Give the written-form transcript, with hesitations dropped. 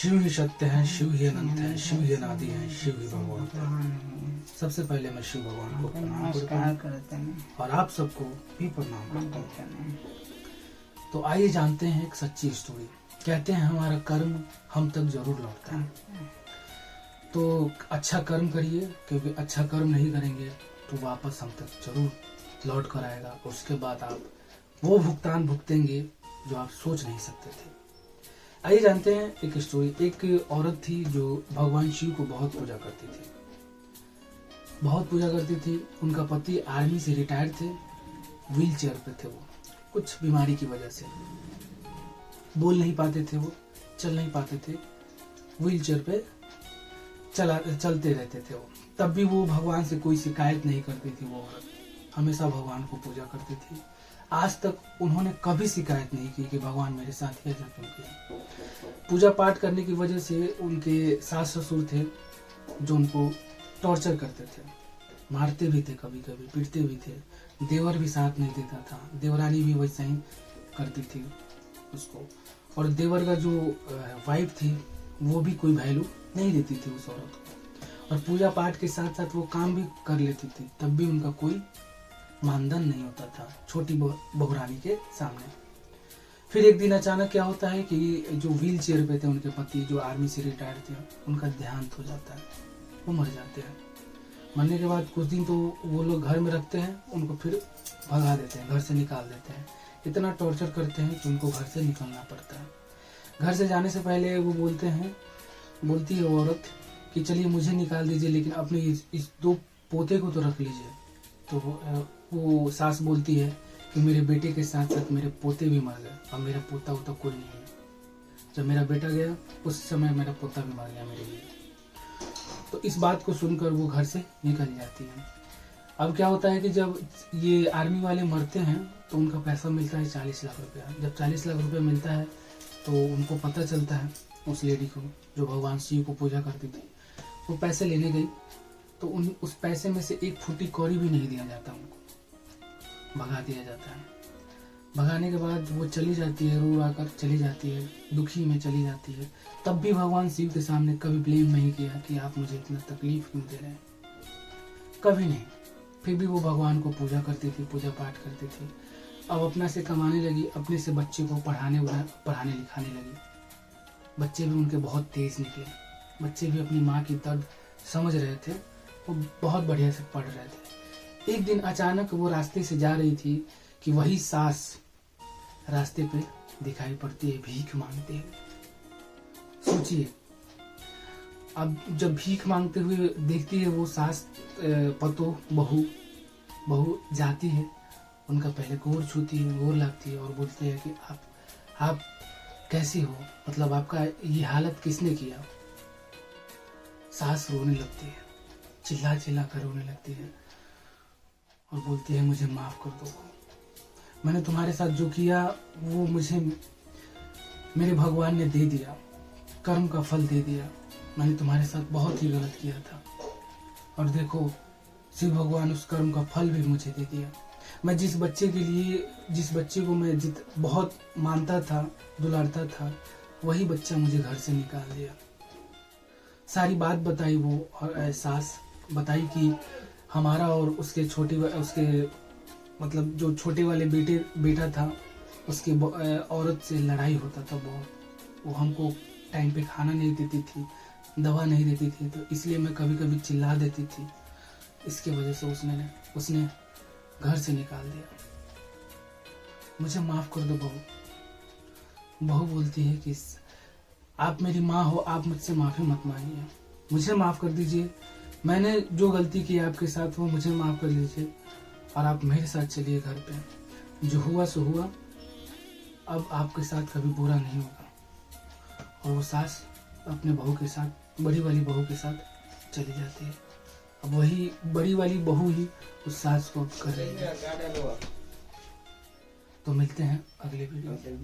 शिव ही सत्य है, शिव ही अनंत है, शिव ही अनादि है, शिव ही भगवान है। सबसे पहले मैं शिव भगवान को प्रणाम करता हूँ और आप सबको भी प्रणाम करता हूँ। तो आइए जानते हैं एक सच्ची स्टोरी। कहते हैं हमारा कर्म हम तक जरूर लौटता है, तो अच्छा कर्म करिए, क्योंकि अच्छा कर्म नहीं करेंगे तो वापस हम तक जरूर लौट कर आएगा। उसके बाद आप वो भुगतान भुगतेंगे जो आप सोच नहीं सकते थे। आइए जानते हैं एक स्टोरी। एक औरत थी जो भगवान शिव को बहुत पूजा करती थी, बहुत पूजा करती थी। उनका पति आर्मी से रिटायर थे, व्हील चेयर पे थे। वो कुछ बीमारी की वजह से बोल नहीं पाते थे, वो चल नहीं पाते थे, व्हील चेयर पे चलते रहते थे वो। तब भी वो भगवान से कोई शिकायत नहीं करती थी। वो औरत हमेशा भगवान को पूजा करती थी। आज तक उन्होंने कभी शिकायत नहीं की कि भगवान मेरे साथ है क्यों किया। पूजा पाठ करने की वजह से उनके सास ससुर थे जो उनको टॉर्चर करते थे, मारते भी थे, कभी कभी पीटते भी थे। देवर भी साथ नहीं देता था, देवरानी भी वैसा ही करती थी उसको। और देवर का जो वाइफ थी वो भी कोई वैल्यू नहीं देती थी उस औरत को। और पूजा पाठ के साथ साथ वो काम भी कर लेती थी, तब भी उनका कोई मानधन नहीं होता था छोटी बहुरानी के सामने। फिर एक दिन अचानक क्या होता है कि जो व्हील चेयर पे थे उनके पति, जो आर्मी से रिटायर थे, उनका देहांत हो जाता है, वो मर जाते हैं। मरने के बाद कुछ दिन तो वो लोग घर में रखते हैं, उनको फिर भगा देते हैं, घर से निकाल देते हैं। इतना टॉर्चर करते हैं कि उनको घर से निकलना पड़ता है। घर से जाने से पहले वो बोलती है औरत कि चलिए मुझे निकाल दीजिए, लेकिन अपने इस दो पोते को तो रख लीजिए। तो वो सास बोलती है कि मेरे बेटे के साथ साथ मेरे पोते भी मर गए और मेरा पोता उता कोई नहीं है। जब मेरा बेटा गया उस समय मेरा पोता भी मर गया मेरे लिए। तो इस बात को सुनकर वो घर से निकल जाती है। अब क्या होता है कि जब ये आर्मी वाले मरते हैं तो उनका पैसा मिलता है 40 लाख रुपया। जब 40 लाख रुपया मिलता है तो उनको पता चलता है, उस लेडी को जो भगवान शिव को पूजा करती थी, वो पैसे लेने गई तो उस पैसे में से एक फूटी कौड़ी भी नहीं दिया जाता, उनको भगा दिया जाता है। भगाने के बाद वो चली जाती है, रो आकर चली जाती है, दुखी में चली जाती है। तब भी भगवान शिव के सामने कभी ब्लेम नहीं किया कि आप मुझे इतना तकलीफ क्यों दे रहे हैं, कभी नहीं। फिर भी वो भगवान को पूजा करती थी, पूजा पाठ करती थी। अब अपना से कमाने लगी, अपने से बच्चे को पढ़ाने लिखाने लगी। बच्चे भी उनके बहुत तेज निकले, बच्चे भी अपनी माँ की दर्द समझ रहे थे, वो बहुत बढ़िया से पढ़ रहे थे। एक दिन अचानक वो रास्ते से जा रही थी कि वही सास रास्ते पे दिखाई पड़ती है, भीख मांगते हुए। सोचिए, अब जब भीख मांगते हुए देखती है वो सास, पतो बहू जाती है, उनका पहले गोर छूती है, गोर लगती है और बोलती है कि आप कैसी हो, मतलब आपका ये हालत किसने किया। सास रोने लगती है, चिल्ला चिल्ला कर रोने लगती है और बोलती है मुझे माफ कर दो, मैंने तुम्हारे साथ जो किया वो मुझे मेरे भगवान ने दे दिया, कर्म का फल दे दिया। मैंने तुम्हारे साथ बहुत ही गलत किया था और देखो शिव भगवान उस कर्म का फल भी मुझे दे दिया। मैं जिस बच्चे को मैं बहुत मानता था, दुलारता था, वही बच्चा मुझे घर से निकाल दिया। सारी बात बताई वो, और सास बताई कि हमारा और उसके मतलब जो छोटे वाले बेटा था, उसके औरत से लड़ाई होता था बहुत। वो हमको टाइम पे खाना नहीं देती थी, दवा नहीं देती थी, तो इसलिए मैं कभी कभी चिल्ला देती थी। इसके वजह से उसने घर से निकाल दिया। मुझे माफ कर दो बहू। बहू बोलती है कि आप मेरी माँ हो, आप मुझसे माफी मत मांगिए, मुझे माफ कर दीजिए। मैंने जो गलती की आपके साथ वो मुझे माफ कर दीजिए और आप मेरे साथ चलिए घर पे। जो हुआ सो हुआ, अब आपके साथ कभी बुरा नहीं होगा। और वो सास अपने बहू के साथ, बड़ी वाली बहू के साथ चली जाती है। अब वही बड़ी वाली बहू ही उस सास को कर रही है। तो मिलते हैं अगले वीडियो में।